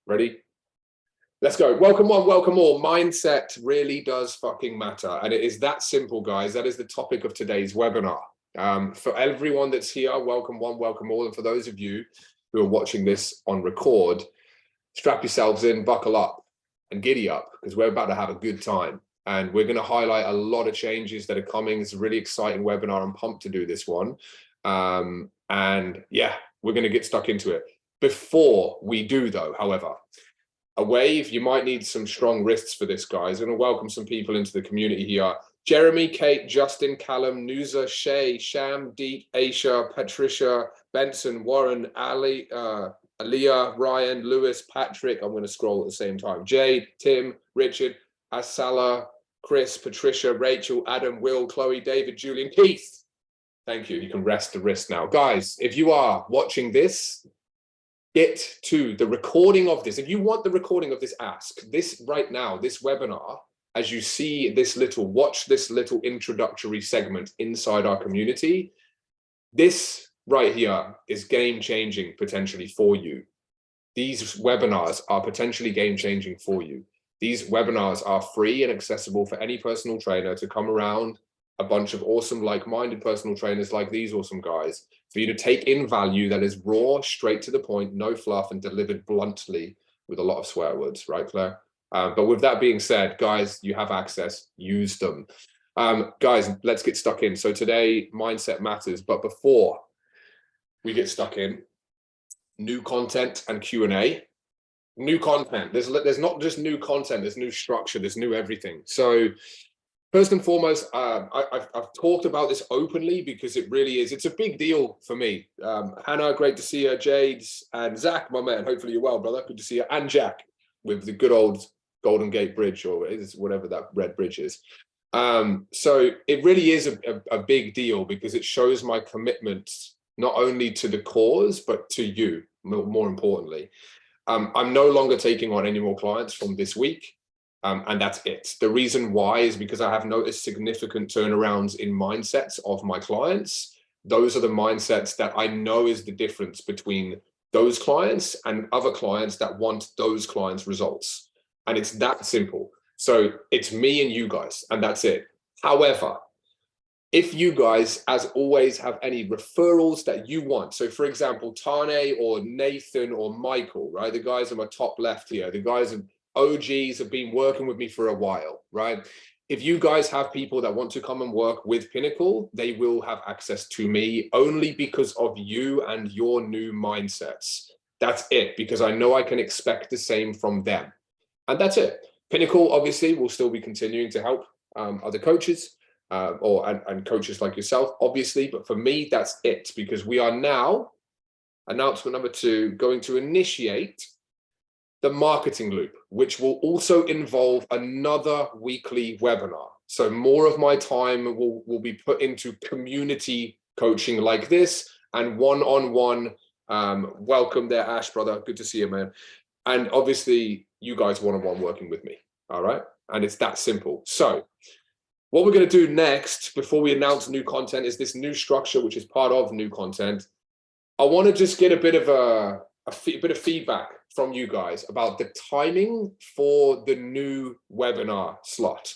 Ready? Let's go. Welcome one, welcome all. Mindset really does fucking matter. And it is that simple, guys. That is the topic of today's webinar. For everyone that's here, welcome one, welcome all. And for those of you who are watching this on record, strap yourselves in, buckle up and giddy up because we're about to have a good time. And we're going to highlight a lot of changes that are coming. It's a really exciting webinar. I'm pumped to do this one. And yeah, we're going to get stuck into it. Before we do though, however, a wave, you might need some strong wrists for this, guys. I'm going to welcome some people into the community here. Jeremy, Kate, Justin, Callum, Nusa, Shay, Sham, Deep, Aisha, Patricia, Benson, Warren, Ali, Aliyah, Ryan, Lewis, Patrick. I'm going to scroll at the same time. Jade, Tim, Richard, Asala, Chris, Patricia, Rachel, Adam, Will, Chloe, David, Julian, Keith. Thank you. You can rest the wrist now. Guys, if you are watching this, get to the recording of this. If you want the recording of this ask, this right now, this webinar, as you see this little, watch this little introductory segment inside our community, this right here is game-changing potentially for you. These webinars are potentially game-changing for you. These webinars are free and accessible for any personal trainer to come around, a bunch of awesome, like-minded personal trainers like these awesome guys, for you to take in value that is raw, straight to the point, no fluff, and delivered bluntly with a lot of swear words, right, Claire? But with that being said, guys, you have access, use them. Guys, let's get stuck in. So today, mindset matters, but before we get stuck in, new content and Q&A. New content, there's not just new content, there's new structure, there's new everything. So first and foremost, I've talked about this openly because it really is. It's a big deal for me. Hannah, great to see you. Jades and Zach, my man. Hopefully you're well, brother. Good to see you. And Jack with the good old Golden Gate Bridge, or is whatever that red bridge is. So it really is a big deal because it shows my commitment not only to the cause, but to you, more importantly. I'm no longer taking on any more clients from this week. And that's it. The reason why is because I have noticed significant turnarounds in mindsets of my clients. Those are the mindsets that I know is the difference between those clients and other clients that want those clients' results. And it's that simple. So it's me and you guys, and that's it. However, if you guys, as always, have any referrals that you want, so for example, Tane or Nathan or Michael, right? The guys on my top left here, the guys in OGs have been working with me for a while, right? If you guys have people that want to come and work with Pinnacle, they will have access to me only because of you and your new mindsets. That's it, because I know I can expect the same from them. And that's it. Pinnacle, obviously, will still be continuing to help other coaches and coaches like yourself, obviously. But for me, that's it, because we are now, announcement number 2, going to initiate the marketing loop, which will also involve another weekly webinar. So more of my time will be put into community coaching like this and one-on-one. Welcome there, Ash, brother. Good to see you, man. And obviously, you guys one-on-one working with me. All right. And it's that simple. So what we're going to do next, before we announce new content, is this new structure, which is part of new content. I want to just get a bit of feedback from you guys about the timing for the new webinar slot.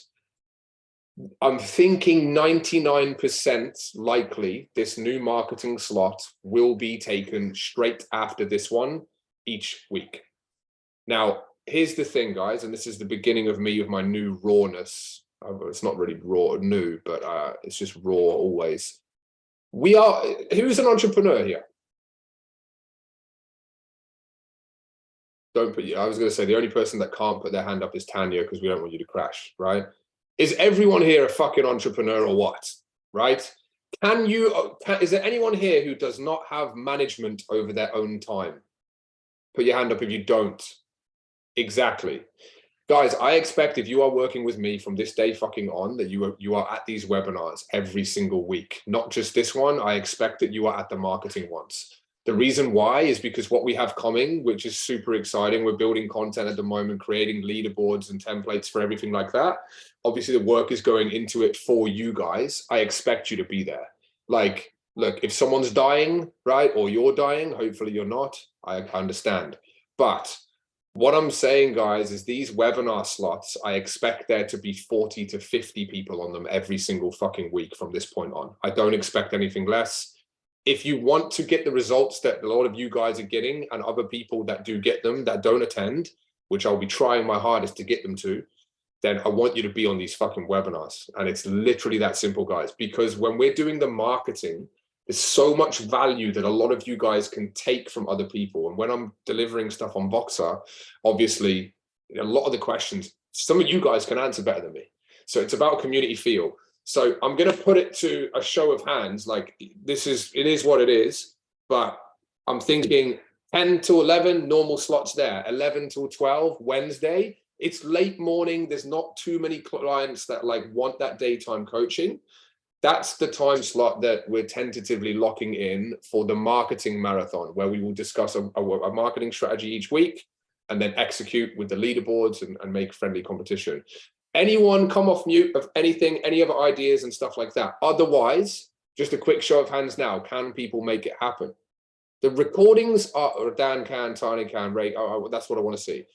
I'm thinking 99% likely this new marketing slot will be taken straight after this one each week. Now, here's the thing, guys, and this is the beginning of me with my new rawness. It's not really raw, new, but it's just raw always. Who's an entrepreneur here? Don't put you. I was going to say the only person that can't put their hand up is Tanya because we don't want you to crash, right? Is everyone here a fucking entrepreneur or what? Right? Is there anyone here who does not have management over their own time? Put your hand up if you don't. Exactly. Guys, I expect if you are working with me from this day fucking on, that you are at these webinars every single week. Not just this one. I expect that you are at the marketing ones. The reason why is because what we have coming, which is super exciting, we're building content at the moment, creating leaderboards and templates for everything like that. Obviously, the work is going into it for you guys. I expect you to be there. Like, look, if someone's dying, right, or you're dying, hopefully you're not, I understand. But What I'm saying, guys, is these webinar slots, I expect there to be 40 to 50 people on them every single fucking week from this point on. I don't expect anything less. If you want to get the results that a lot of you guys are getting, and other people that do get them that don't attend, which I'll be trying my hardest to get them to, then I want you to be on these fucking webinars. And it's literally that simple, guys, because when we're doing the marketing, there's so much value that a lot of you guys can take from other people. And when I'm delivering stuff on Voxer, obviously, a lot of the questions, some of you guys can answer better than me. So it's about community feel. So I'm going to put it to a show of hands. Like, it is what it is. But I'm thinking 10 to 11, normal slots there. 11 till 12, Wednesday. It's late morning. There's not too many clients that like want that daytime coaching. That's the time slot that we're tentatively locking in for the marketing marathon, where we will discuss a marketing strategy each week and then execute with the leaderboards and make friendly competition. Anyone come off mute of anything, any other ideas and stuff like that? Otherwise, just a quick show of hands now. Can people make it happen? The recordings are, or Dan can, Tiny can, Ray, that's what I want to see.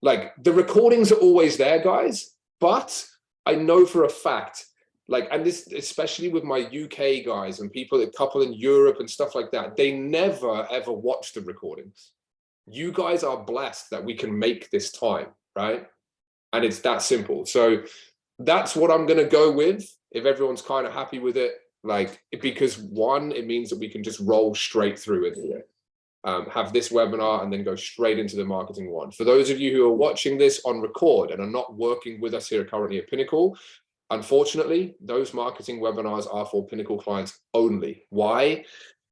Like, the recordings are always there, guys, but I know for a fact, like, and this, especially with my UK guys and people, a couple in Europe and stuff like that, they never, ever watch the recordings. You guys are blessed that we can make this time, right? And it's that simple. So that's what I'm going to go with, if everyone's kind of happy with it, like, because one, it means that we can just roll straight through it here. Have this webinar and then go straight into the marketing one. For those of you who are watching this on record and are not working with us here currently at Pinnacle, unfortunately, those marketing webinars are for Pinnacle clients only. Why?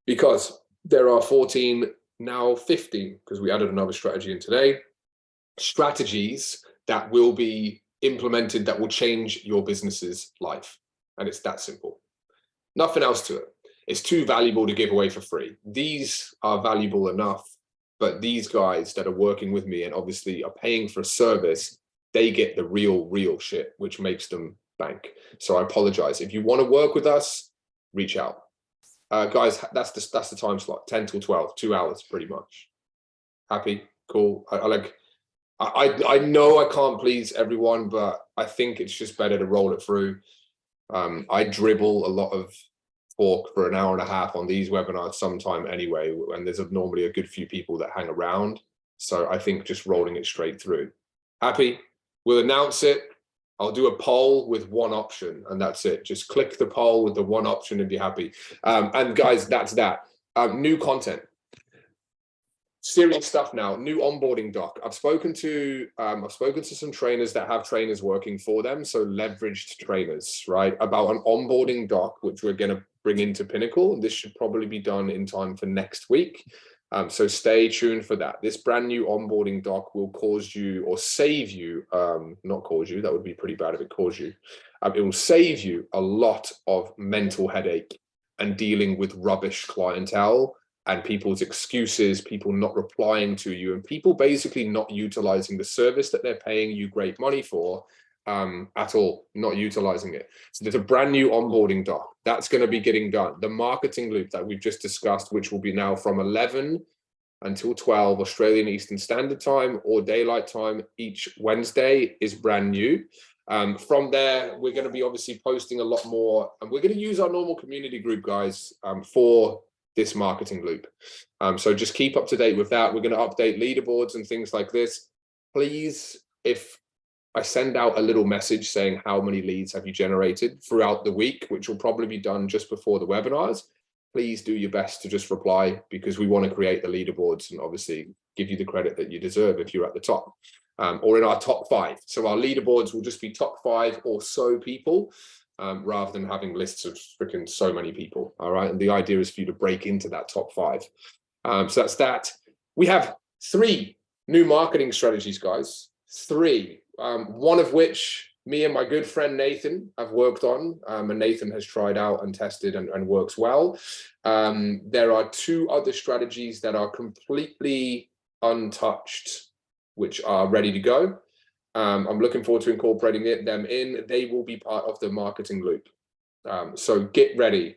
Because there are 14, now 15, because we added another strategy in today, strategies that will be implemented that will change your business's life. And it's that simple. Nothing else to it. It's too valuable to give away for free. These are valuable enough, but these guys that are working with me and obviously are paying for a service, they get the real shit, which makes them bank. So I apologize. If you want to work with us, reach out. Guys, that's the time slot, 10 till 12, 2 hours pretty much. Happy? Cool. I know I can't please everyone, but I think it's just better to roll it through. I dribble a lot of talk for an hour and a half on these webinars sometime anyway, and there's normally a good few people that hang around. So I think just rolling it straight through. Happy? We'll announce it. I'll do a poll with one option, and that's it. Just click the poll with the one option and be happy. And guys, that's that. New content. Serious stuff now. New onboarding doc. I've spoken to some trainers that have trainers working for them, so leveraged trainers, right? About an onboarding doc, which we're going to bring into Pinnacle. This should probably be done in time for next week. So stay tuned for that. This brand new onboarding doc will cause you, or save you, not cause you, that would be pretty bad if it caused you. It will save you a lot of mental headache and dealing with rubbish clientele and people's excuses, people not replying to you, and people basically not utilizing the service that they're paying you great money for at all, not utilizing it. So there's a brand new onboarding doc that's going to be getting done. The marketing loop that we've just discussed, which will be now from 11 until 12 Australian Eastern Standard Time or daylight time each Wednesday, is brand new. From there, we're going to be obviously posting a lot more, and we're going to use our normal community group, guys, for this marketing loop. So just keep up to date with that. We're going to update leaderboards and things like this. Please, if I send out a little message saying how many leads have you generated throughout the week, which will probably be done just before the webinars, please do your best to just reply, because we want to create the leaderboards and obviously give you the credit that you deserve if you're at the top, or in our top 5. So our leaderboards will just be top 5 or so people, rather than having lists of freaking so many people. All right. And the idea is for you to break into that top 5. So that's that. We have 3 new marketing strategies, guys. 3. One of which me and my good friend Nathan have worked on, and Nathan has tried out and tested and works well. There are 2 other strategies that are completely untouched, which are ready to go. I'm looking forward to incorporating them in. They will be part of the marketing loop. So get ready.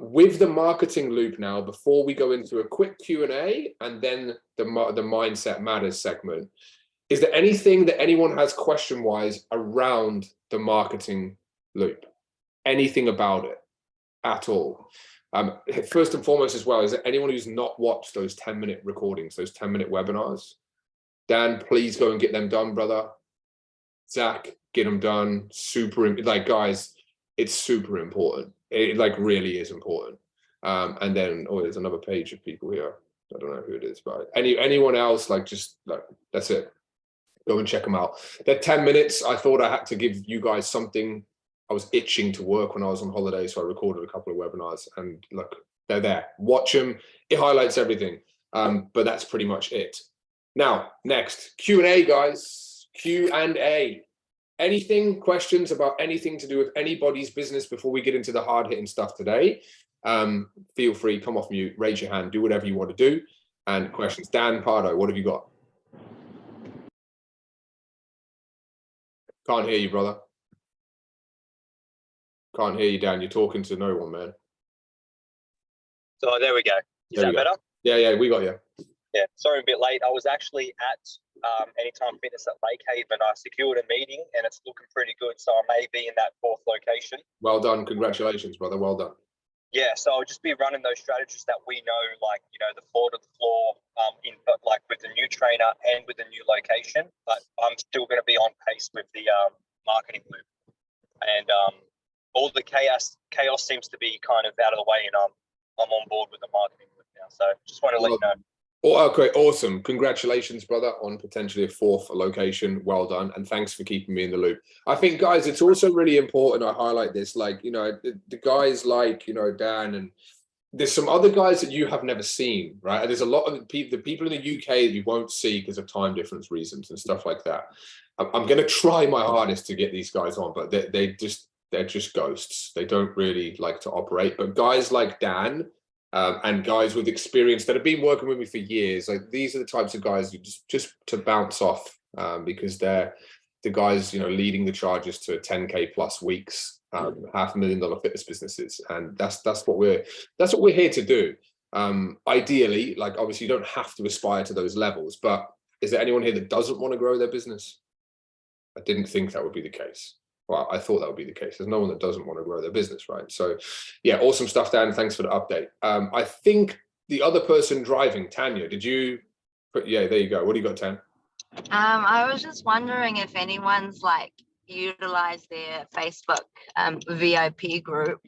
With the marketing loop now, before we go into a quick Q&A and then the Mindset Matters segment, is there anything that anyone has question-wise around the marketing loop? Anything about it at all? First and foremost as well, is there anyone who's not watched those 10-minute recordings, those 10-minute webinars? Dan, please go and get them done, brother. Zach, get them done. Super, like, guys, it's super important. It like really is important. And then, oh, there's another page of people here. I don't know who it is, but anyone else, like, just like, that's it. Go and check them out. They're 10 minutes. I thought I had to give you guys something. I was itching to work when I was on holiday, so I recorded a couple of webinars, and look, they're there. Watch them. It highlights everything. But that's pretty much it. Now, next, Q&A, guys. Q&A. Anything, questions about anything to do with anybody's business before we get into the hard-hitting stuff today? Feel free, come off mute, raise your hand, do whatever you want to do. And questions. Dan Pardo, what have you got? Can't hear you, brother. Can't hear you, Dan. You're talking to no one, man. So there we go. Is that better? Yeah, we got you. Yeah, sorry, I'm a bit late. I was actually at Anytime Fitness at Lake Haven. I secured a meeting and it's looking pretty good. So I may be in that 4th location. Well done. Congratulations, brother. Well done. Yeah, so I'll just be running those strategies that we know, like, you know, the floor to the floor, like with the new trainer and with the new location. But I'm still going to be on pace with the marketing loop. And all the chaos seems to be kind of out of the way, and I'm on board with the marketing loop now. So just want to let you know. Oh, okay, awesome. Congratulations, brother, on potentially a 4th location. Well done. And thanks for keeping me in the loop. I think, guys, it's also really important I highlight this, like, you know, the guys like, you know, Dan, and there's some other guys that you have never seen, right? And there's a lot of the people in the UK that you won't see because of time difference reasons and stuff like that. I'm going to try my hardest to get these guys on, but they're just ghosts. They don't really like to operate. But guys like Dan, and guys with experience that have been working with me for years, like, these are the types of guys you just to bounce off, because they're the guys, you know, leading the charges to 10K plus weeks, $500,000 fitness businesses, and that's what we're here to do. Ideally, like, obviously you don't have to aspire to those levels, but is there anyone here that doesn't want to grow their business? I didn't think that would be the case. Well, I thought that would be the case. There's no one that doesn't want to grow their business, right? So yeah, awesome stuff, Dan. Thanks for the update. I think the other person driving, Tanya, did you put, yeah, there you go. What do you got, Tan? I was just wondering if anyone's like utilized their Facebook VIP group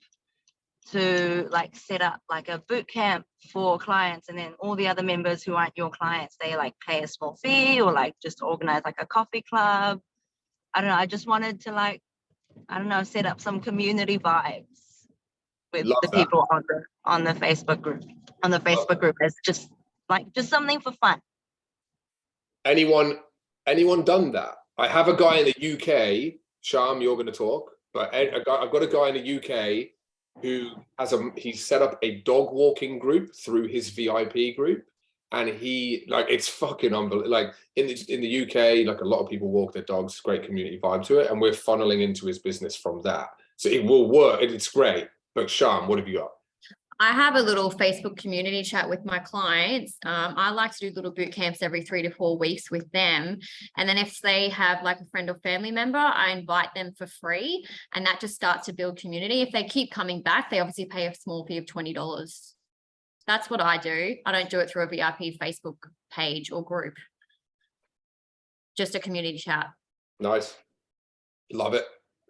to like set up like a boot camp for clients, and then all the other members who aren't your clients, they like pay a small fee, or like just organize like a coffee club. I don't know. I just wanted to, like, I don't know, set up some community vibes with the people on the Facebook group. On the Facebook group, it's just something for fun. Anyone done that? I have a guy in the UK, Sham, you're going to talk, but I've got a guy in the UK who he's set up a dog walking group through his VIP group. And he, like, it's fucking unbelievable. Like, in the UK, like, a lot of people walk their dogs, great community vibe to it, and we're funneling into his business from that. So it will work, it's great. But Sham, what have you got? I have a little Facebook community chat with my clients. I like to do little boot camps every 3 to 4 weeks with them. And then if they have like a friend or family member, I invite them for free. And that just starts to build community. If they keep coming back, they obviously pay a small fee of $20. That's what I do. I don't do it through a VIP Facebook page or group. Just a community chat. Nice. Love it.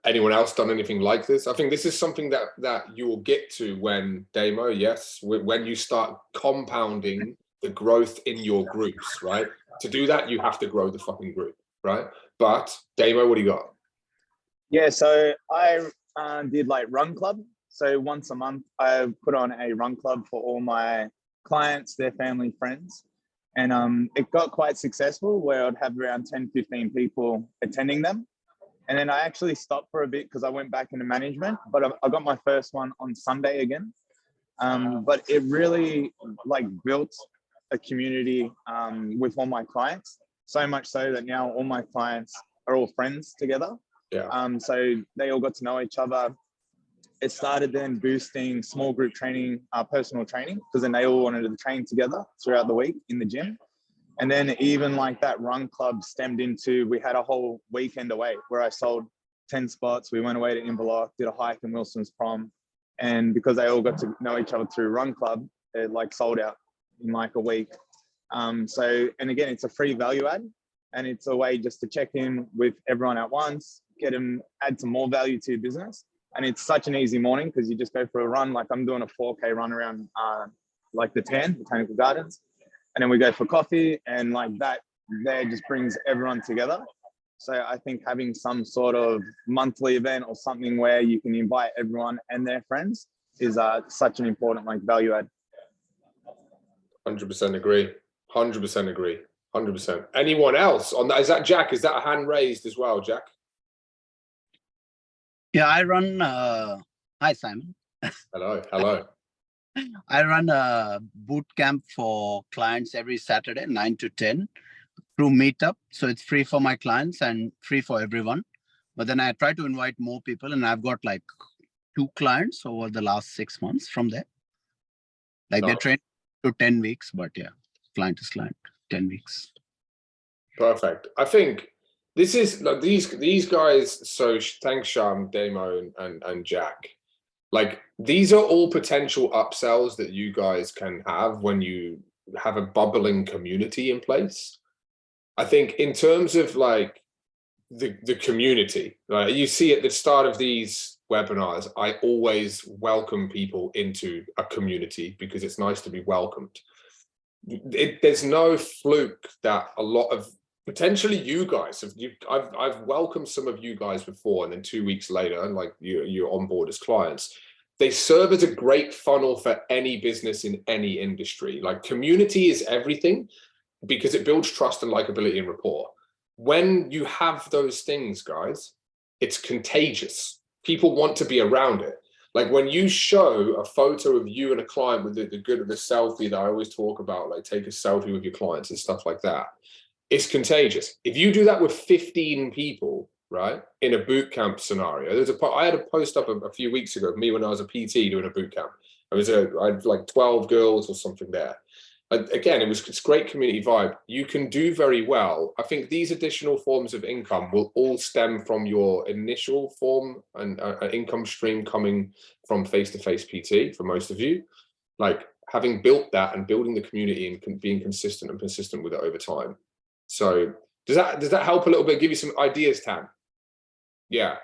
Anyone else done anything like this? I think this is something that you will get to when, Damo, yes, when you start compounding the growth in your groups, right? To do that, you have to grow the fucking group, right? But Damo, what do you got? Yeah, so I did like run club. So once a month, I put on a run club for all my clients, their family, friends. And it got quite successful, where I'd have around 10, 15 people attending them. And then I actually stopped for a bit because I went back into management, but I got my first one on Sunday again. But it really like built a community with all my clients, so much so that now all my clients are all friends together. Yeah. So they all got to know each other. it started then boosting small group training, personal training, because then they all wanted to train together throughout the week in the gym. And then even like that run club stemmed into, we had a whole weekend away where I sold 10 spots. We went away to Inverloch, did a hike in Wilson's Prom. And because they all got to know each other through run club, it like sold out in like a week. So, and again, it's a free value add, and it's a way just to check in with everyone at once, get them, add some more value to your business. And it's such an easy morning because you just go for a run. Like I'm doing a 4K run around like the 10 Botanical Gardens. And then we go for coffee, and like that there just brings everyone together. So I think having some sort of monthly event or something where you can invite everyone and their friends is such an important like value add. 100% agree. 100% agree. 100%. Anyone else on that? Is that Jack? Is that a hand raised as well, Jack? Yeah, I run. Hi, Simon. Hello. Hello. I run a boot camp for clients every Saturday, 9 to 10 through Meetup. So it's free for my clients and free for everyone. But then I try to invite more people, and I've got like 2 clients over the last 6 months from there. Like they train to 10 weeks, but yeah, client is client, 10 weeks. Perfect. I think this is like these guys. So thanks, Sham, Damo, and Jack. Like these are all potential upsells that you guys can have when you have a bubbling community in place. I think in terms of like the community, right? You see at the start of these webinars, I always welcome people into a community because it's nice to be welcomed. There's no fluke that a lot of potentially you guys have. I've welcomed some of you guys before, and then 2 weeks later, like you're on board as clients. They serve as a great funnel for any business in any industry. Like community is everything because it builds trust and likability and rapport. When you have those things, guys, it's contagious. People want to be around it. Like when you show a photo of you and a client with the good of the selfie that I always talk about, like take a selfie with your clients and stuff like that, it's contagious. If you do that with 15 people, right, in a boot camp scenario, I had a post up a few weeks ago of me when I was a PT doing a boot camp. I had like 12 girls or something there. Again, it's great community vibe. You can do very well. I think these additional forms of income will all stem from your initial form and income stream coming from face-to-face PT for most of you. Like having built that and building the community and being consistent with it over time. So does that help a little bit? Give you some ideas, Tam? Yeah.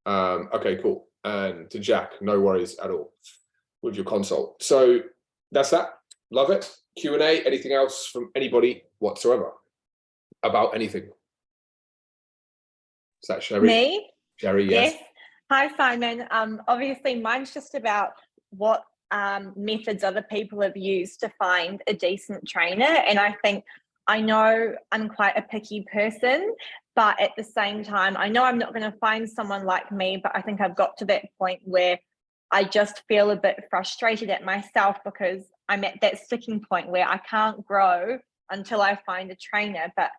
Okay, cool. And to Jack, no worries at all with your consult. So that's that. Love it. Q&A, anything else from anybody whatsoever about anything? Is that Sherry? Me? Sherry, yes. Hi, Simon. Obviously, mine's just about what methods other people have used to find a decent trainer. And I know I'm quite a picky person, but at the same time, I know I'm not going to find someone like me, but I think I've got to that point where I just feel a bit frustrated at myself because I'm at that sticking point where I can't grow until I find a trainer. But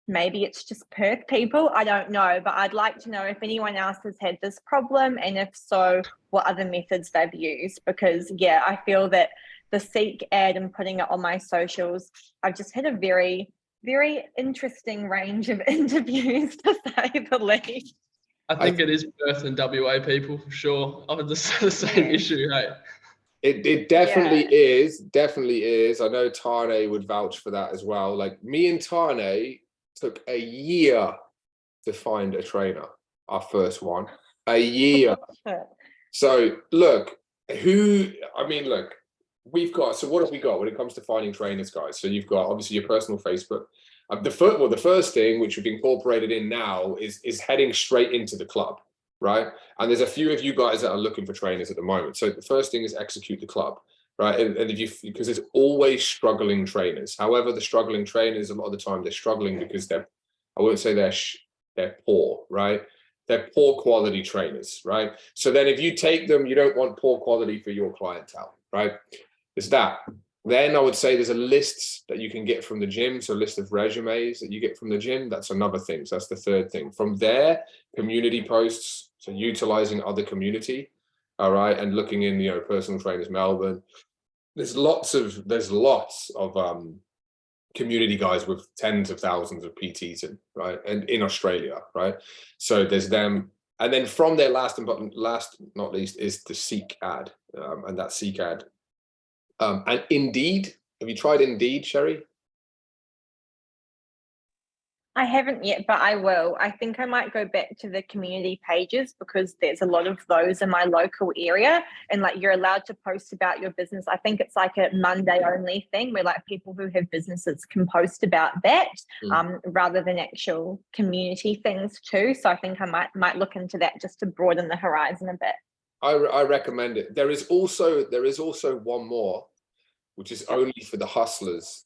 maybe it's just Perth people, I don't know. But I'd like to know if anyone else has had this problem, and if so, what other methods they've used. Because yeah, I feel that the Seek ad and putting it on my socials, I've just had a very, very interesting range of interviews, to say the least. I think it is Perth and WA people for sure. I have the same issue, hey? It definitely is. I know Tane would vouch for that as well. Like me and Tane took a year to find a trainer, our first one. A year. So look, we've got, so what have we got when it comes to finding trainers, guys? So you've got obviously your personal Facebook. The first thing which we've incorporated in now is heading straight into the club, right? And there's a few of you guys that are looking for trainers at the moment. So the first thing is execute the club, right? And because there's always struggling trainers. However, the struggling trainers, a lot of the time they're struggling because I won't say they're poor, right? They're poor quality trainers, right? So then if you take them, you don't want poor quality for your clientele, right? There's that. Then I would say there's a list that you can get from the gym. So a list of resumes that you get from the gym. That's another thing. So that's the third thing. From there, community posts. So utilizing other community. all right, and looking in, you know, personal trainers Melbourne, there's lots of community guys with tens of thousands of PTs in, right, and in Australia, right? So there's them, and then from there, last not least, is the Seek ad, and that Seek ad, and Indeed. Have you tried Indeed, Sherry? I haven't yet, but I will. I think I might go back to the community pages because there's a lot of those in my local area, and like you're allowed to post about your business. I think it's like a Monday only thing where like people who have businesses can post about that, rather than actual community things too. So I think I might look into that just to broaden the horizon a bit. I recommend it. There is also one more, which is only for the hustlers.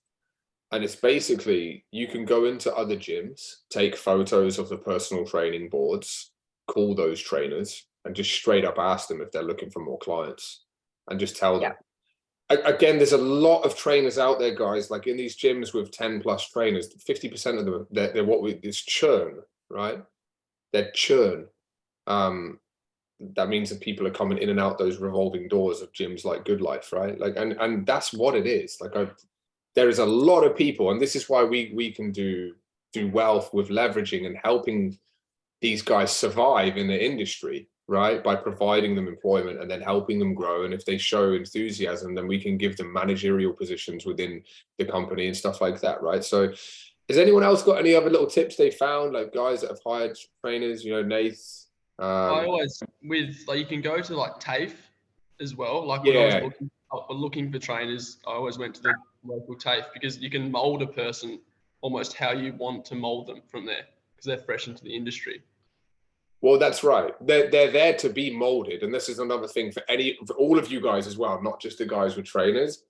And it's basically, you can go into other gyms, take photos of the personal training boards, call those trainers, and just straight up ask them if they're looking for more clients, and just tell them. Again, there's a lot of trainers out there, guys, like in these gyms with 10 plus trainers, 50% of them, they're it's churn, right? They're churn. That means that people are coming in and out those revolving doors of gyms like Good Life, right? Like, and that's what it is. Like, there is a lot of people, and this is why we can do well with leveraging and helping these guys survive in the industry, right? By providing them employment and then helping them grow. And if they show enthusiasm, then we can give them managerial positions within the company and stuff like that, right? So has anyone else got any other little tips they found, like guys that have hired trainers, you know, Nath? I always, you can go to like TAFE as well. Like when I was looking for trainers, I always went to the local TAFE because you can mold a person almost how you want to mold them from there because they're fresh into the industry. Well, that's right. They're there to be molded. And this is another thing for all of you guys as well, not just the guys with trainers.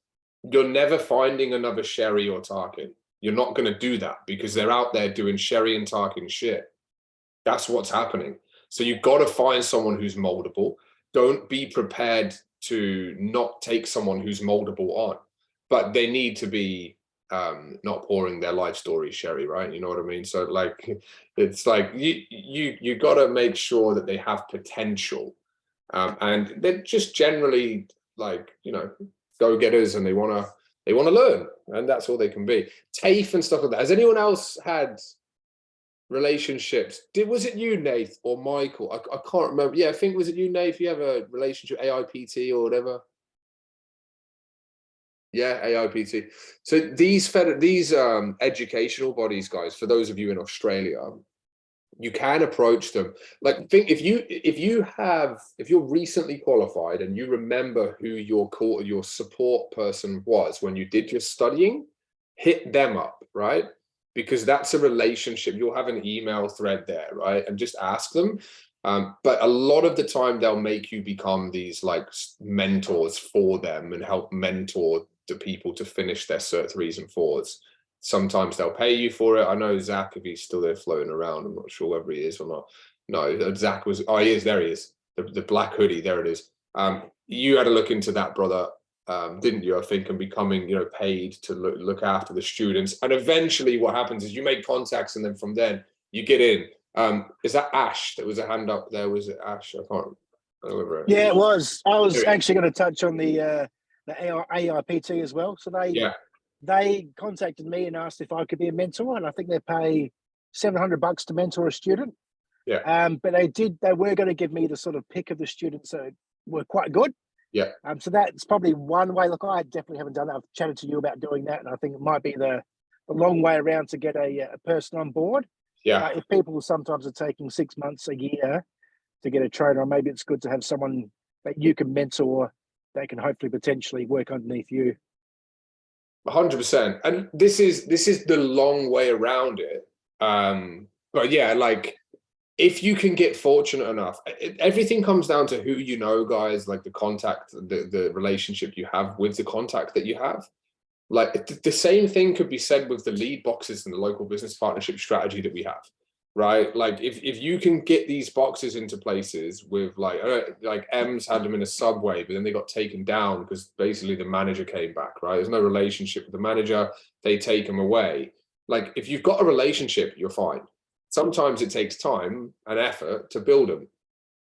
You're never finding another Sherry or Tarkin. You're not going to do that because they're out there doing Sherry and Tarkin shit. That's what's happening. So you've got to find someone who's moldable. Don't be prepared to not take someone who's moldable on, but they need to be not pouring their life story, Sherry, right? You know what I mean? So like, it's like you got to make sure that they have potential, and they're just generally like, you know, go-getters, and they want to learn, and that's all they can be. TAFE and stuff like that. Has anyone else had relationships? Was it you, Nath, or Michael? I can't remember. Yeah, I think, was it you, Nath? You have a relationship, AIPT or whatever? Yeah, AIPT. So these educational bodies, guys, for those of you in Australia, you can approach them. Like, think if you're recently qualified and you remember who your support person was when you did your studying, hit them up, right? Because that's a relationship. You'll have an email thread there, right? And just ask them. But a lot of the time they'll make you become these like mentors for them and help mentor the people to finish their Cert 3s and 4s. Sometimes they'll pay you for it. I know Zach, if he's still there floating around, I'm not sure whether he is or not. No, Zach was, oh, he is, there he is. The black hoodie, there it is. You had to look into that, brother. Didn't you? I think, and becoming, you know, paid to look after the students. And eventually what happens is you make contacts, and then from then you get in. Is that Ash? That was a hand up there. Was it Ash? I can't remember. Yeah, it was. I was actually going to touch on the AIPT as well. So they contacted me and asked if I could be a mentor, and I think they pay $700 to mentor a student. Yeah. But they were going to give me the sort of pick of the students that were quite good. Yeah. So that's probably one way. Look, I definitely haven't done that. I've chatted to you about doing that, and I think it might be the long way around to get a person on board. Yeah. If people sometimes are taking 6 months, a year to get a trainer, maybe it's good to have someone that you can mentor that can hopefully potentially work underneath you. 100%. And this is the long way around it. But yeah, like, if you can get fortunate enough, everything comes down to who you know, guys, like the contact, the relationship you have with the contact that you have. Like, the same thing could be said with the lead boxes and the local business partnership strategy that we have, right? Like, if you can get these boxes into places with like M's had them in a Subway, but then they got taken down because basically the manager came back, right? There's no relationship with the manager. They take them away. Like, if you've got a relationship, you're fine. Sometimes it takes time and effort to build them.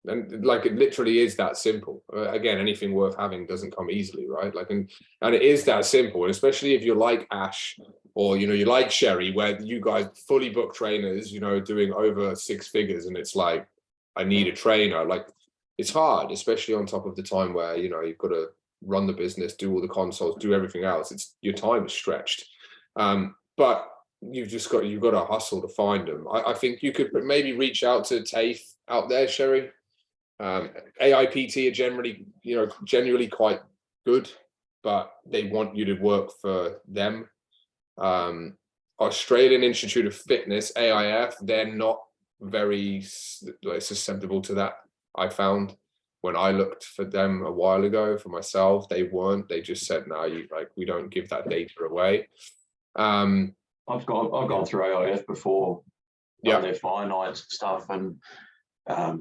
And like, it literally is that simple. Again, anything worth having doesn't come easily, right? Like, and it is that simple. And especially if you're like Ash, or, you know, you like Sherry, where you guys fully booked trainers, you know, doing over 6 figures, and it's like, I need a trainer. Like, it's hard, especially on top of the time where, you know, you've got to run the business, do all the consults, do everything else. It's, your time is stretched. But you've got to hustle to find them. I think you could maybe reach out to TAFE out there, Sherry. AIPT are generally quite good, but they want you to work for them. Australian Institute of Fitness, AIF, they're not very susceptible to that. I found when I looked for them a while ago for myself, they weren't. They just said, no, we don't give that data away. I've gone through AIF before, their finite stuff, and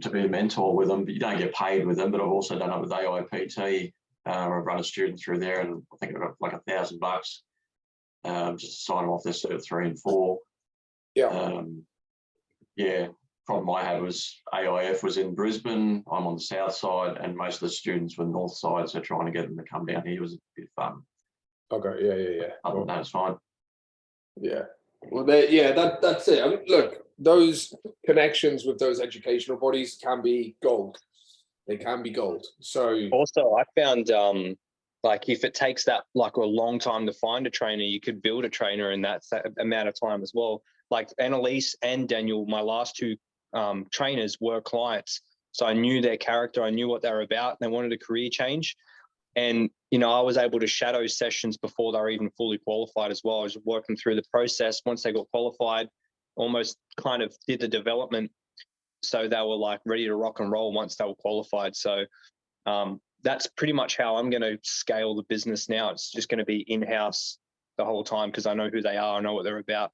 to be a mentor with them, but you don't get paid with them. But I've also done it with AIPT. I've run a student through there, and I think I got like $1,000 just to sign them off their Cert 3 and 4. Problem I had was AIF was in Brisbane. I'm on the south side, and most of the students were north side, so trying to get them to come down here was a bit fun. Okay, yeah. Other than that, it's fine. Yeah. Well, that's it. I mean, look, those connections with those educational bodies can be gold. They can be gold. So also, I found like, if it takes that like a long time to find a trainer, you could build a trainer in that amount of time as well. Like Annalise and Daniel, my last 2 trainers were clients, so I knew their character, I knew what they were about. They wanted a career change, and you know, I was able to shadow sessions before they were even fully qualified as well. I was working through the process. Once they got qualified, almost kind of did the development, so they were like ready to rock and roll once they were qualified. So that's pretty much how I'm going to scale the business now. It's just going to be in-house the whole time, because I know who they are, I know what they're about.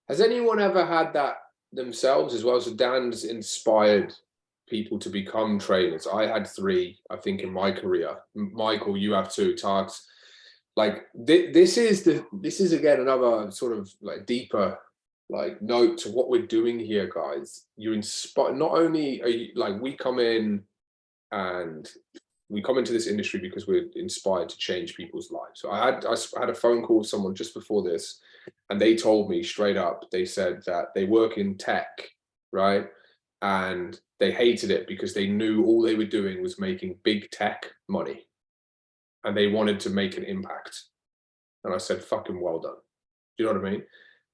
Has anyone ever had that themselves as well? So Dan's inspired people to become trainers. I had 3, I think, in my career. Michael, you have 2. Tarks. Like this is again another sort of like deeper like note to what we're doing here, guys. You inspire. Not only are you like, we come into this industry because we're inspired to change people's lives. So I had a phone call with someone just before this, and they told me straight up, they said that they work in tech, right? And they hated it because they knew all they were doing was making big tech money, and they wanted to make an impact. And I said, fucking well done. Do you know what I mean?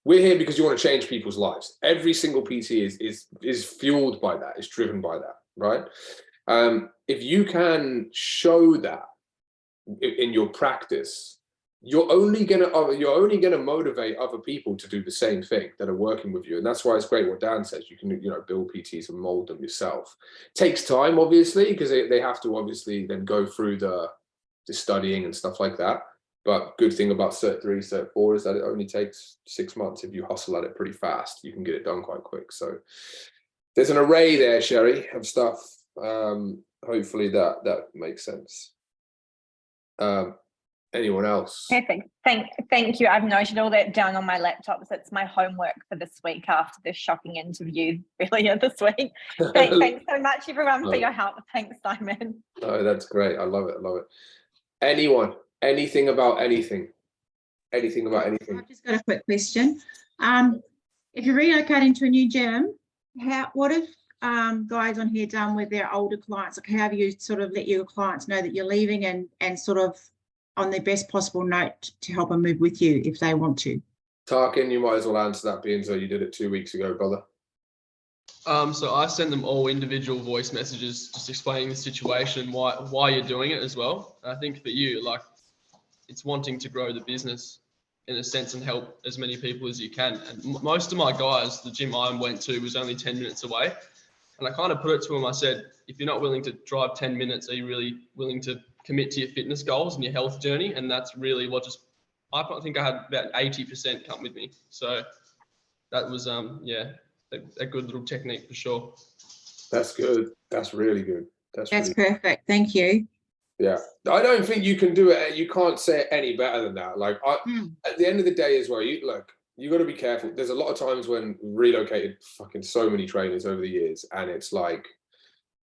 We're here because you want to change people's lives. Every single PT is fueled by that, is driven by that, right? If you can show that in your practice, you're only gonna motivate other people to do the same thing that are working with you. And that's why it's great what Dan says. You can, you know, build PTs and mold them yourself. It takes time, obviously, because they have to obviously then go through the studying and stuff like that. But good thing about Cert 3, Cert 4 is that it only takes 6 months. If you hustle at it pretty fast, you can get it done quite quick. So there's an array there, Sherry, of stuff. Hopefully that makes sense. Anyone else? Perfect. Thank you. I've noted all that down on my laptop, so it's my homework for this week after this shocking interview earlier this week. Thanks so much, everyone, for your help. Thanks, Simon. Oh, that's great. I love it. I love it. Anyone? Anything about anything? Anything about anything? I've just got a quick question. If you're relocating to a new gym, what have guys on here done with their older clients? Like, how have you sort of let your clients know that you're leaving, and sort of on the best possible note to help them move with you if they want to? Tarkin, you might as well answer that, being so you did it 2 weeks ago, brother. So I sent them all individual voice messages just explaining the situation, why you're doing it as well. I think for you, like, it's wanting to grow the business in a sense and help as many people as you can. And most of my guys, the gym I went to was only 10 minutes away. And I kind of put it to them, I said, if you're not willing to drive 10 minutes, are you really willing to commit to your fitness goals and your health journey? And that's really what I think I had about 80% come with me. So that was, a good little technique for sure. That's good. That's really good. That's really perfect. Thank you. Yeah, I don't think you can do it. You can't say it any better than that. Like, at the end of the day as well, you got to be careful. There's a lot of times when relocated fucking so many trainers over the years, and it's like,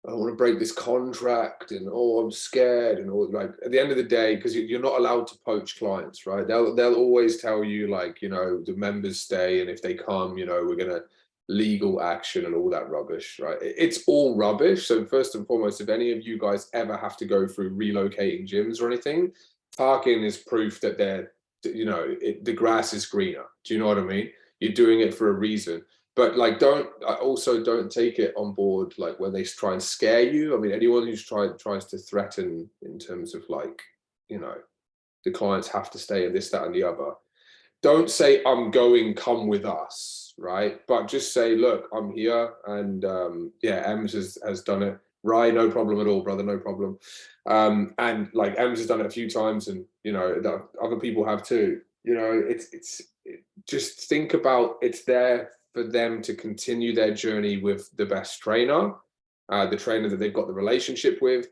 I want to break this contract, and oh, I'm scared, and all. Like at the end of the day, because you're not allowed to poach clients, right? They'll always tell you, like, you know, the members stay, and if they come, you know, we're gonna legal action and all that rubbish, right? It's all rubbish. So first and foremost, if any of you guys ever have to go through relocating gyms or anything, parking is proof that they're, you know, the grass is greener. Do you know what I mean? You're doing it for a reason. But like, don't take it on board like when they try and scare you. I mean, anyone who's tries to threaten in terms of like, you know, the clients have to stay and this, that, and the other. Don't say, I'm going, come with us, right? But just say, look, I'm here, and yeah, Ems has done it. Right, no problem at all, brother, no problem. And like Ems has done it a few times, and you know, other people have too. You know, just think about, it's there for them to continue their journey with the best trainer, the trainer that they've got the relationship with.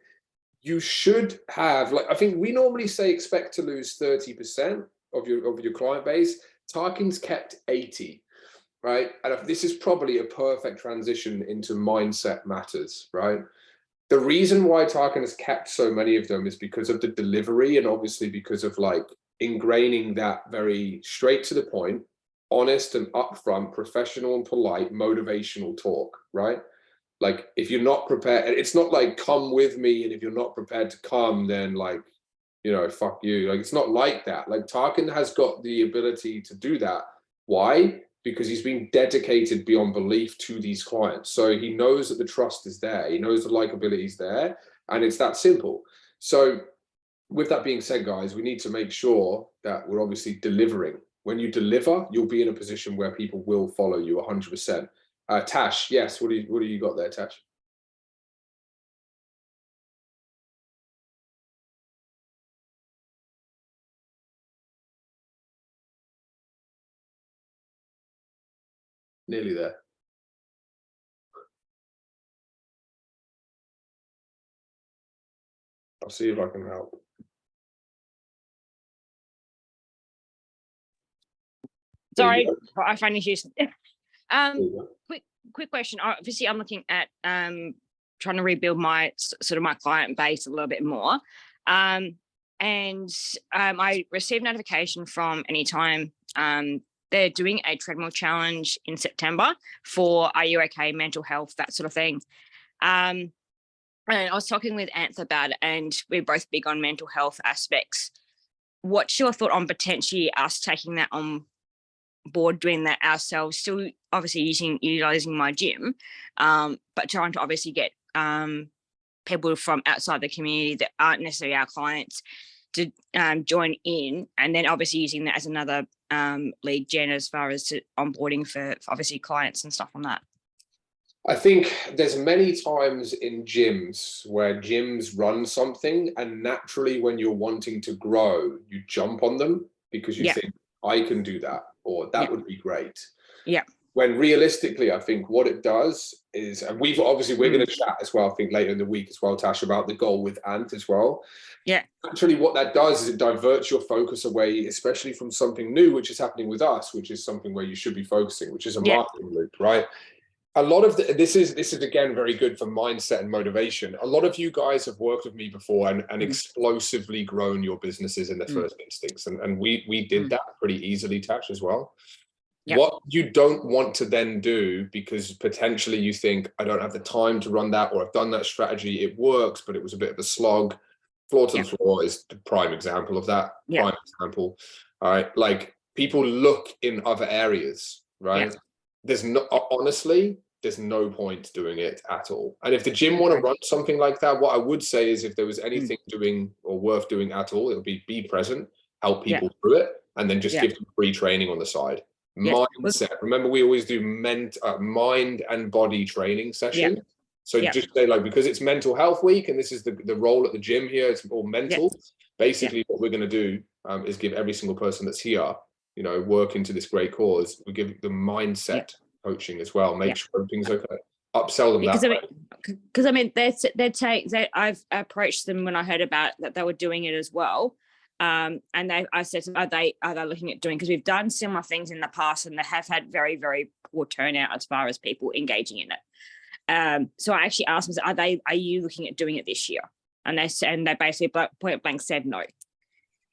You should have, like, I think we normally say expect to lose 30% of your client base. Tarkin's kept 80, right? And this is probably a perfect transition into mindset matters, right? The reason why Tarkin has kept so many of them is because of the delivery, and obviously because of like ingraining that very straight to the point, honest and upfront, professional and polite, motivational talk, right? Like, if you're not prepared, it's not like come with me, and if you're not prepared to come, then like, you know, fuck you. Like, it's not like that. Like, Tarkin has got the ability to do that. Why? Because he's been dedicated beyond belief to these clients. So he knows that the trust is there. He knows the likability is there, and it's that simple. So with that being said, guys, we need to make sure that we're obviously delivering. When you deliver, you'll be in a position where people will follow you 100%. Tash, yes, what do you got there, Tash? Nearly there. I'll see if I can help. Sorry, I find issues. Quick question. Obviously, I'm looking at trying to rebuild my client base a little bit more. I received notification from Anytime. They're doing a treadmill challenge in September for Are You Okay? Mental health, that sort of thing. And I was talking with Anth about it, and we're both big on mental health aspects. What's your thought on potentially us taking that on board, doing that ourselves, still obviously utilizing my gym, but trying to obviously get people from outside the community that aren't necessarily our clients to join in, and then obviously using that as another lead gen as far as to onboarding for obviously clients and stuff on that? I think there's many times in gyms where gyms run something, and naturally when you're wanting to grow, you jump on them because you think, I can do that, or that would be great. Yeah. When realistically, I think what it does is, and we're going to chat as well, I think later in the week as well, Tash, about the goal with Ant as well. Yeah. Actually, what that does is it diverts your focus away, especially from something new, which is happening with us, which is something where you should be focusing, which is a marketing loop, right? A lot of this is again very good for mindset and motivation. A lot of you guys have worked with me before and explosively grown your businesses in the first instance, and we did that pretty easily, Tash, as well. Yep. What you don't want to then do, because potentially you think, I don't have the time to run that, or I've done that strategy, it works, but it was a bit of a slog. Floor to the floor is the prime example of that. Prime example. All right, like people look in other areas, right? There's honestly, there's no point doing it at all. And if the gym want to run something like that, what I would say is, if there was anything doing or worth doing at all, it would be present, help people through it, and then just give them free training on the side. Mindset. Remember, we always do mind and body training session. So just say, like, because it's mental health week, and this is the role at the gym here, it's all mental. Basically, what we're going to do is give every single person that's here, you know, work into this great cause. We give them mindset coaching as well. Make sure everything's okay. Upsell them that. Because I mean, I've approached them when I heard about that they were doing it as well. And I said, are they looking at doing, because we've done similar things in the past, and they have had very, very poor turnout as far as people engaging in it. So I actually asked them, are you looking at doing it this year? And they basically point blank said no.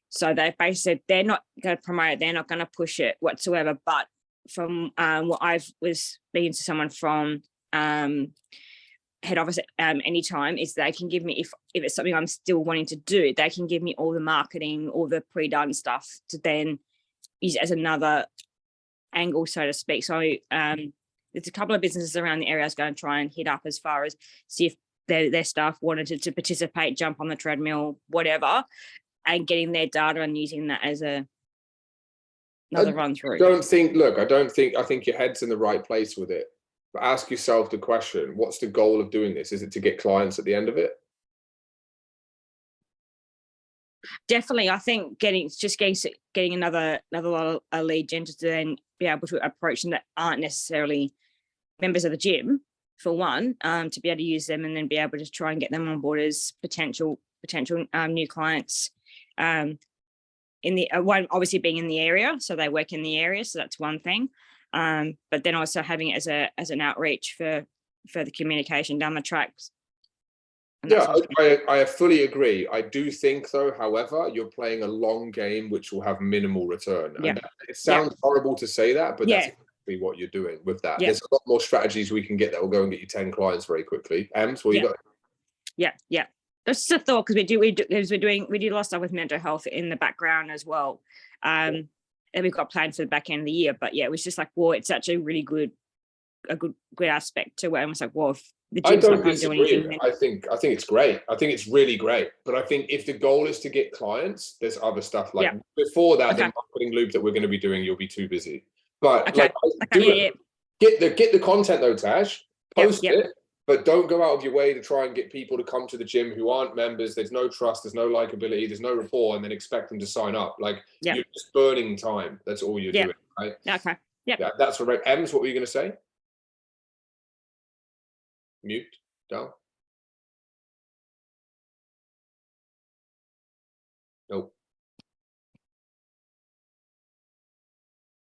So they basically said they're not going to promote it, they're not going to push it whatsoever. But from what I was speaking to someone from head office anytime, is they can give me, if it's something I'm still wanting to do, they can give me all the marketing, all the pre-done stuff to then use as another angle, so to speak. So there's a couple of businesses around the area I was going to try and hit up as far as see if their staff wanted to participate, jump on the treadmill, whatever, and getting their data and using that as another run through. I think your head's in the right place with it. But ask yourself the question, what's the goal of doing this? Is it to get clients at the end of it? Definitely. I think getting another lead gen to then be able to approach them that aren't necessarily members of the gym, for one, to be able to use them and then be able to try and get them on board as potential new clients. In the one, obviously being in the area, so they work in the area, so that's one thing. But then also having it as an outreach for the communication down the tracks. Yeah, I fully agree. I do think, though, however, you're playing a long game which will have minimal return. Yeah. And it sounds horrible to say that, but that's exactly what you're doing with that. There's a lot more strategies we can get that will go and get you 10 clients very quickly. Ems, what you got? Yeah. That's just a thought, because we do a lot of stuff with mental health in the background as well. And we've got plans for the back end of the year. But yeah, it was just like, well, it's such a really good aspect to where I was like, well, if the gym's not going to do anything. I think it's great. I think it's really great. But I think if the goal is to get clients, there's other stuff like before that, the marketing loop that we're going to be doing, you'll be too busy. But get the content though, Tash. Post it. But don't go out of your way to try and get people to come to the gym who aren't members. There's no trust, there's no likability, there's no rapport, and then expect them to sign up. Like you're just burning time. That's all you're doing, right? Okay. Yeah, that's right. Ems, what were you going to say? Mute down. Nope.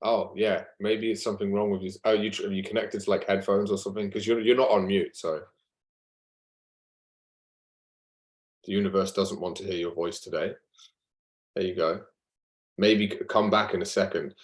Oh yeah, maybe it's something wrong with you. Oh, are you connected to like headphones or something? Because you're not on mute, so. The universe doesn't want to hear your voice today. There you go. Maybe come back in a second.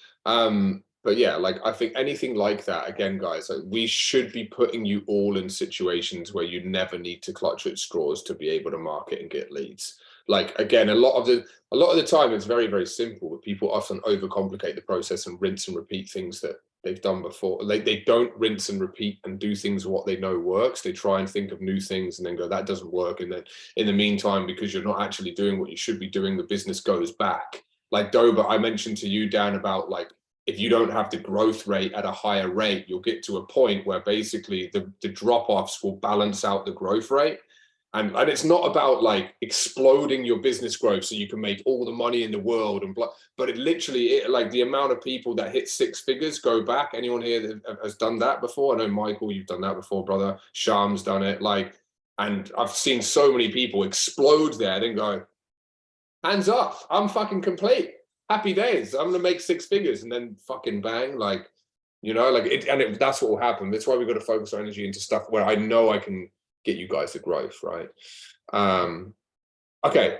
But yeah, like I think anything like that, again, guys, like we should be putting you all in situations where you never need to clutch at straws to be able to market and get leads. Like again, a lot of the time it's very, very simple, but people often overcomplicate the process and rinse and repeat things that they've done before. They don't rinse and repeat and do things what they know works. They try and think of new things and then go, that doesn't work. And then in the meantime, because you're not actually doing what you should be doing, the business goes back. Like Doba, I mentioned to you, Dan, about like, if you don't have the growth rate at a higher rate, you'll get to a point where basically the drop-offs will balance out the growth rate. And it's not about like exploding your business growth so you can make all the money in the world and blah, but it literally, like the amount of people that hit 6 figures go back. Anyone here that has done that before? I know Michael, you've done that before, brother. Sham's done it. Like, and I've seen so many people explode there, then go, hands off, I'm fucking complete. Happy days. I'm gonna make 6 figures, and then fucking bang, like, you know, like it, that's what will happen. That's why we've got to focus our energy into stuff where I know I can get you guys to growth, right? Okay.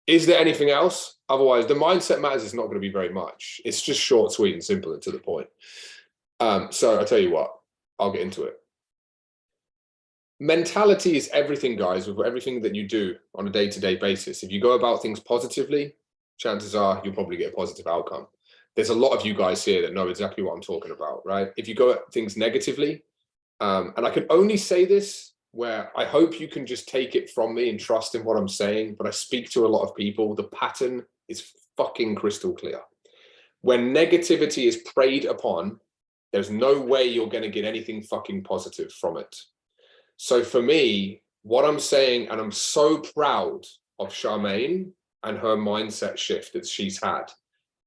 Is there anything else? Otherwise, the mindset matters is not going to be very much. It's just short, sweet, and simple and to the point. So I'll tell you what, I'll get into it. Mentality is everything, guys, with everything that you do on a day-to-day basis. If you go about things positively, chances are you'll probably get a positive outcome. There's a lot of you guys here that know exactly what I'm talking about, right? If you go at things negatively, and I can only say this where I hope you can just take it from me and trust in what I'm saying, but I speak to a lot of people, the pattern is fucking crystal clear. When negativity is preyed upon, there's no way you're going to get anything fucking positive from it. So for me, what I'm saying, and I'm so proud of Charmaine and her mindset shift that she's had.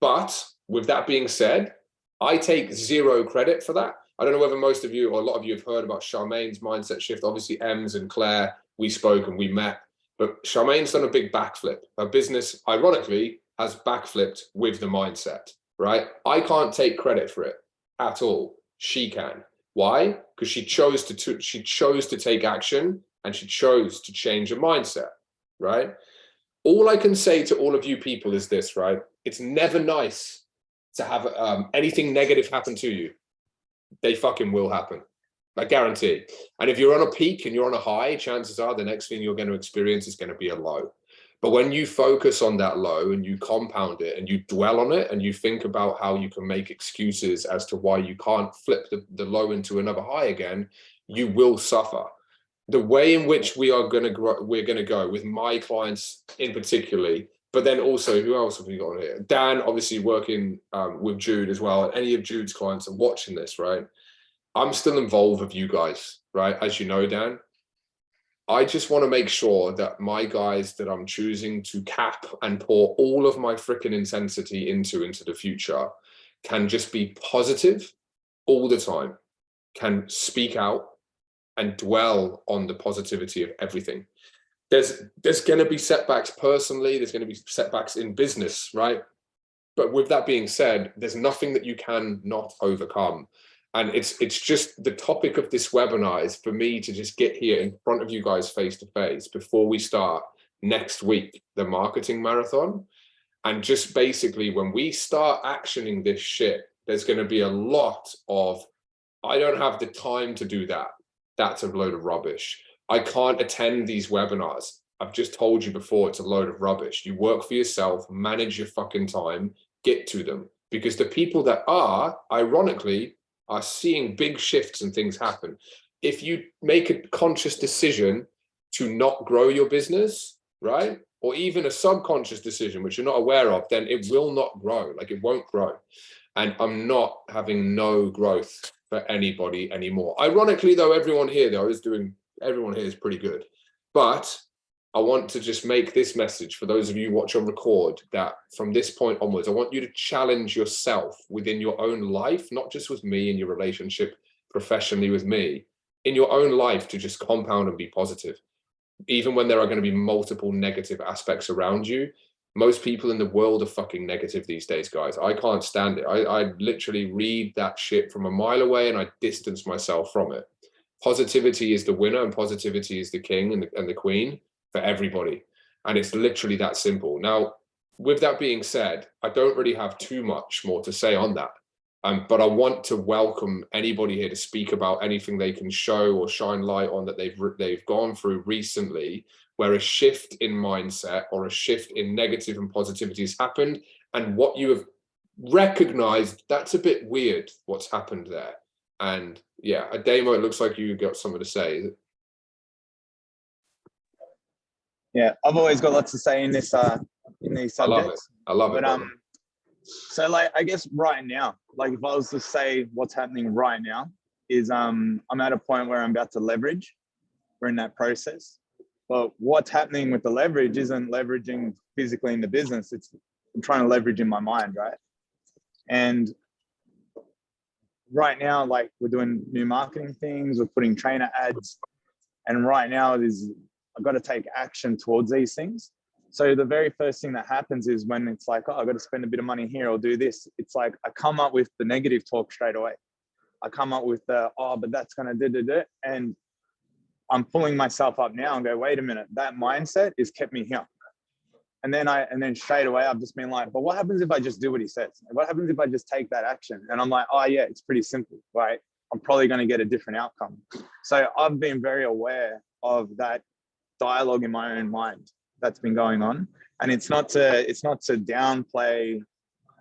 But with that being said, I take zero credit for that. I don't know whether most of you or a lot of you have heard about Charmaine's mindset shift. Obviously, Ems and Claire, we spoke and we met. But Charmaine's done a big backflip. Her business, ironically, has backflipped with the mindset, right? I can't take credit for it at all. She can. Why? Because she chose to take action, and she chose to change her mindset, right? All I can say to all of you people is this, right? It's never nice to have anything negative happen to you. They fucking will happen. I guarantee. And if you're on a peak and you're on a high, chances are the next thing you're going to experience is going to be a low. But when you focus on that low and you compound it and you dwell on it and you think about how you can make excuses as to why you can't flip the low into another high again, you will suffer. The way in which we're going to go with my clients in particularly, but then also who else have we got on here? Dan, obviously working with Jude as well. And any of Jude's clients are watching this, right? I'm still involved with you guys, right? As you know, Dan, I just want to make sure that my guys that I'm choosing to cap and pour all of my freaking intensity into the future can just be positive all the time, can speak out and dwell on the positivity of everything. There's going to be setbacks personally, there's going to be setbacks in business, right? But with that being said, there's nothing that you can not overcome. And it's just the topic of this webinar is for me to just get here in front of you guys face to face before we start next week, the marketing marathon. And just basically when we start actioning this shit, there's going to be a lot of, I don't have the time to do that. That's a load of rubbish. I can't attend these webinars. I've just told you before, it's a load of rubbish. You work for yourself, manage your fucking time, get to them. Because the people that are, ironically, are seeing big shifts and things happen. If you make a conscious decision to not grow your business, right? Or even a subconscious decision, which you're not aware of, then it will not grow, like it won't grow. And I'm not having no growth for anybody anymore. Ironically though, everyone here is pretty good. But I want to just make this message for those of you watch on record that from this point onwards, I want you to challenge yourself within your own life, not just with me in your relationship professionally with me, in your own life to just compound and be positive. Even when there are going to be multiple negative aspects around you, most people in the world are fucking negative these days, guys. I can't stand it. I literally read that shit from a mile away and I distance myself from it. Positivity is the winner and positivity is the king and the queen for everybody. And it's literally that simple. Now, with that being said, I don't really have too much more to say on that. But I want to welcome anybody here to speak about anything they can show or shine light on that they've gone through recently, where a shift in mindset or a shift in negative and positivity has happened, and what you have recognized, that's a bit weird, what's happened there. And yeah, Ademo, it looks like you got something to say. Yeah, I've always got lots to say in this in these subjects. I love it. But so like I guess right now, like if I was to say what's happening right now is I'm at a point where I'm about to leverage. We're in that process. But what's happening with the leverage isn't leveraging physically in the business. I'm trying to leverage in my mind, right? And right now, like we're doing new marketing things, we're putting trainer ads. And right now I've got to take action towards these things. So the very first thing that happens is when it's like, oh, I've got to spend a bit of money here or do this. It's like, I come up with the negative talk straight away. I come up with the, oh, but that's going to do. And I'm pulling myself up now and go, wait a minute, that mindset has kept me here. And then straight away, I've just been like, but what happens if I just do what he says? What happens if I just take that action? And I'm like, oh yeah, it's pretty simple, right? I'm probably going to get a different outcome. So I've been very aware of that dialogue in my own mind that's been going on. And it's not to downplay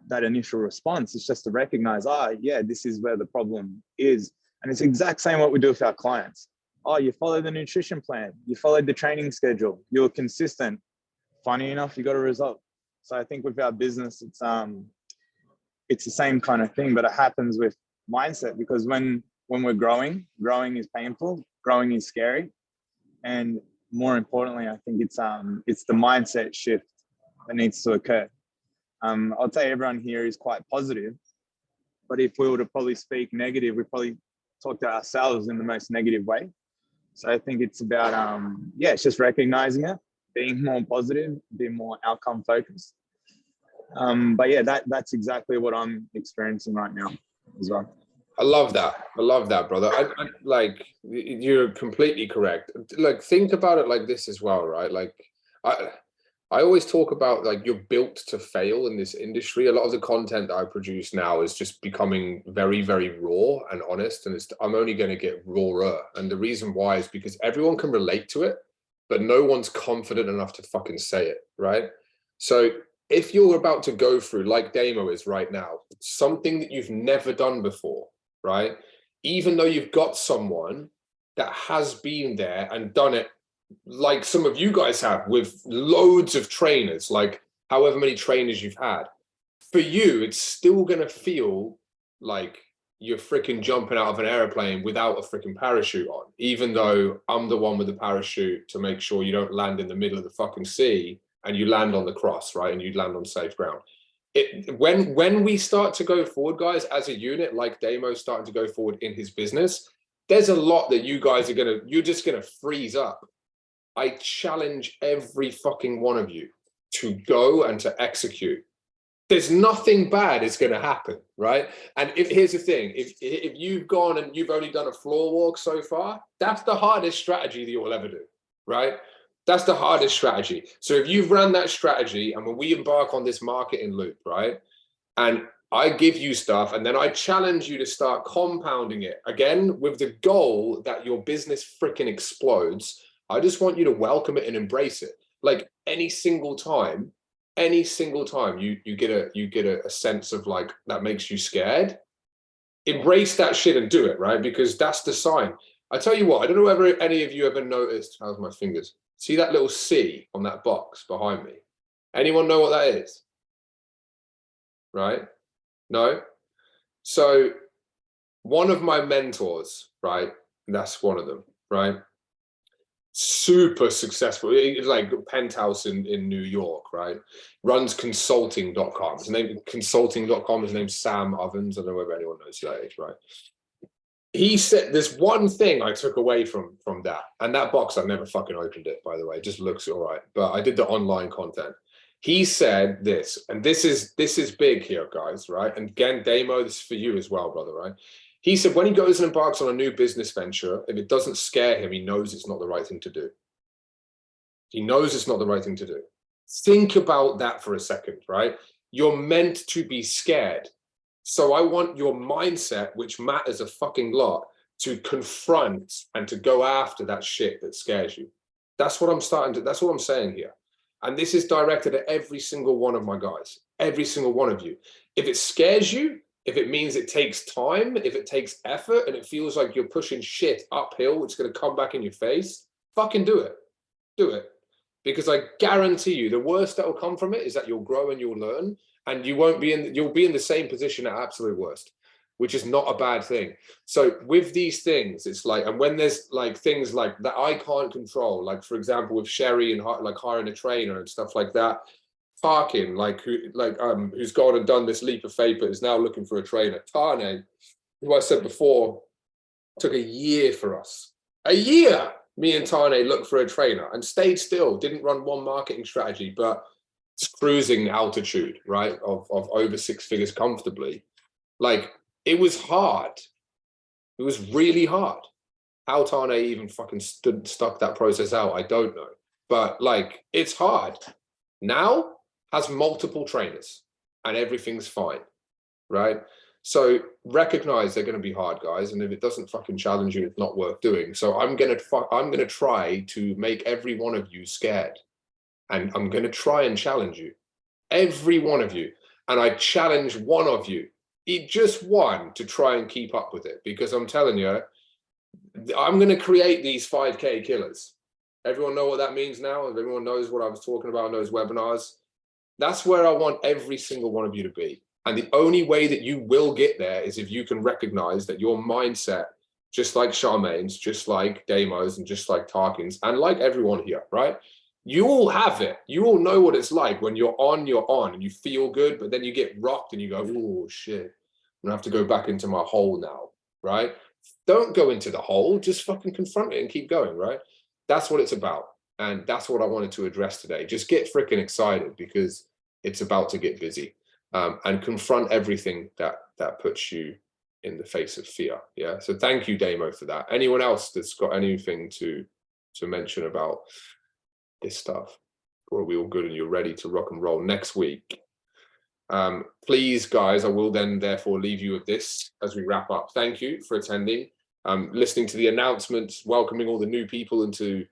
that initial response. It's just to recognize, yeah, this is where the problem is. And it's the exact same what we do with our clients. Oh, you follow the nutrition plan, you followed the training schedule, you're consistent. Funny enough, you got a result. So I think with our business, it's the same kind of thing, but it happens with mindset, because when we're growing is painful, growing is scary. And more importantly, I think it's the mindset shift that needs to occur. I'll say everyone here is quite positive, but if we were to probably speak negative, we probably talk to ourselves in the most negative way. So I think it's about, it's just recognizing it, being more positive, being more outcome focused. But yeah, that's exactly what I'm experiencing right now as well. I love that. I love that, brother. Like, you're completely correct. Like, think about it like this as well, right? Like, I always talk about, like, you're built to fail in this industry. A lot of the content that I produce now is just becoming very, very raw and honest, and I'm only going to get rawer. And the reason why is because everyone can relate to it, but no one's confident enough to fucking say it, right? So if you're about to go through, like Damo is right now, something that you've never done before, right? Even though you've got someone that has been there and done it, like some of you guys have, with loads of trainers, like however many trainers you've had, for you, it's still going to feel like you're freaking jumping out of an airplane without a freaking parachute on, even though I'm the one with the parachute to make sure you don't land in the middle of the fucking sea and you land on the cross, right? And you land on safe ground. When we start to go forward, guys, as a unit, like Damo's starting to go forward in his business, there's a lot that you guys are you're just gonna freeze up. I challenge every fucking one of you to go and to execute. There's nothing bad is going to happen, right? And here's the thing, if you've gone and you've only done a floor walk so far, that's the hardest strategy that you'll ever do, right? That's the hardest strategy. So if you've run that strategy, and when we embark on this marketing loop, right, and I give you stuff, and then I challenge you to start compounding it, again, with the goal that your business freaking explodes, I just want you to welcome it and embrace it. Like, any single time you get a sense of, like, that makes you scared, embrace that shit and do it, right? Because that's the sign. I tell you what, I don't know whether any of you ever noticed, how's my fingers? See that little C on that box behind me? Anyone know what that is? Right? No? So one of my mentors, right? That's one of them, right? Super successful, like penthouse in New York, right? Runs consulting.com. His name consulting.com. His name's Sam Ovens. I don't know whether anyone knows who that is, right? He said there's one thing I took away from that, and that box, I've never fucking opened it, by the way. It just looks all right, but I did the online content. He said this, and this is big here, guys, right? And again, Damo, this is for you as well, brother, right? He said when he goes and embarks on a new business venture, if it doesn't scare him, he knows it's not the right thing to do. He knows it's not the right thing to do. Think about that for a second, right? You're meant to be scared. So I want your mindset, which matters a fucking lot, to confront and to go after that shit that scares you. That's what I'm that's what I'm saying here. And this is directed at every single one of my guys, every single one of you. If it scares you, if it means it takes time, if it takes effort, and it feels like you're pushing shit uphill, it's going to come back in your face, fucking do it. Do it. Because I guarantee you, the worst that will come from it is that you'll grow and you'll learn, and you'll be in the same position at absolute worst, which is not a bad thing. So with these things, it's like, and when there's like things like that I can't control, like for example with Sherry and like hiring a trainer and stuff like that, Parkin, who's gone and done this leap of faith but is now looking for a trainer. Tane, who I said before, took a year for us. A year! Me and Tane looked for a trainer and stayed still, didn't run one marketing strategy, but it's cruising altitude, right, of over 6 figures comfortably. Like, it was hard. It was really hard. How Tane even fucking stuck that process out, I don't know. But like, it's hard. Now has multiple trainers and everything's fine, right? So recognize they're going to be hard, guys, and if it doesn't fucking challenge you, it's not worth doing. So I'm gonna try to make every one of you scared, and I'm gonna try and challenge you, every one of you, and I challenge one of you, just one, to try and keep up with it, because I'm telling you, I'm gonna create these 5K killers. Everyone know what that means now? If everyone knows what I was talking about in those webinars, that's where I want every single one of you to be. And the only way that you will get there is if you can recognize that your mindset, just like Charmaine's, just like Damo's, and just like Tarkin's, and like everyone here, right? You all have it. You all know what it's like when you're on, and you feel good, but then you get rocked and you go, oh shit, I'm gonna have to go back into my hole now, right? Don't go into the hole, just fucking confront it and keep going, right? That's what it's about. And that's what I wanted to address today. Just get freaking excited, because it's about to get busy, and confront everything that puts you in the face of fear. Yeah. So thank you, Damo, for that. Anyone else that's got anything to mention about this stuff? Or are we all good and you're ready to rock and roll next week? Please, guys, I will then therefore leave you with this as we wrap up. Thank you for attending, listening to the announcements, welcoming all the new people into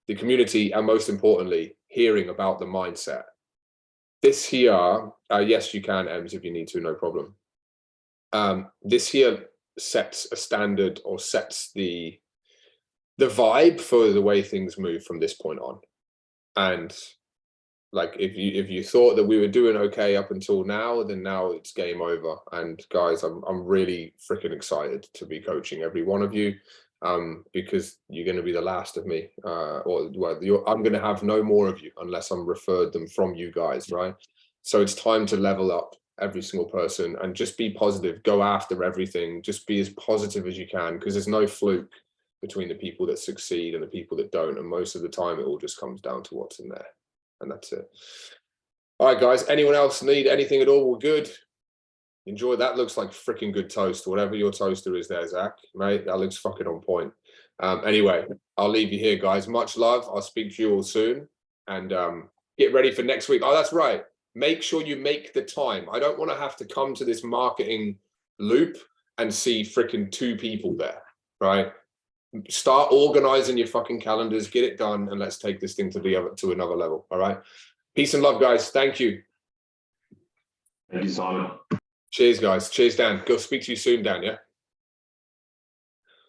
the community, and most importantly, hearing about the mindset. This here, yes, you can, Ems, if you need to, no problem. This here sets a standard, or sets the vibe for the way things move from this point on. And like, if you thought that we were doing okay up until now, then now it's game over. And guys, I'm really freaking excited to be coaching every one of you, because you're going to be the last of me, I'm going to have no more of you unless I'm referred them from you guys, right? So it's time to level up every single person and just be positive, go after everything, just be as positive as you can, because there's no fluke between the people that succeed and the people that don't. And most of the time it all just comes down to what's in there. And that's it. All right, guys, anyone else need anything at all? We're good. Enjoy. That looks like freaking good toast. Whatever your toaster is there, Zach, mate, that looks fucking on point. Anyway, I'll leave you here, guys. Much love. I'll speak to you all soon, and get ready for next week. Oh, that's right. Make sure you make the time. I don't want to have to come to this marketing loop and see freaking 2 people there, right? Start organizing your fucking calendars, get it done, and let's take this thing to another level. All right. Peace and love, guys. Thank you. Thank you, Simon. Cheers, guys. Cheers, Dan. Go speak to you soon, Dan. Yeah.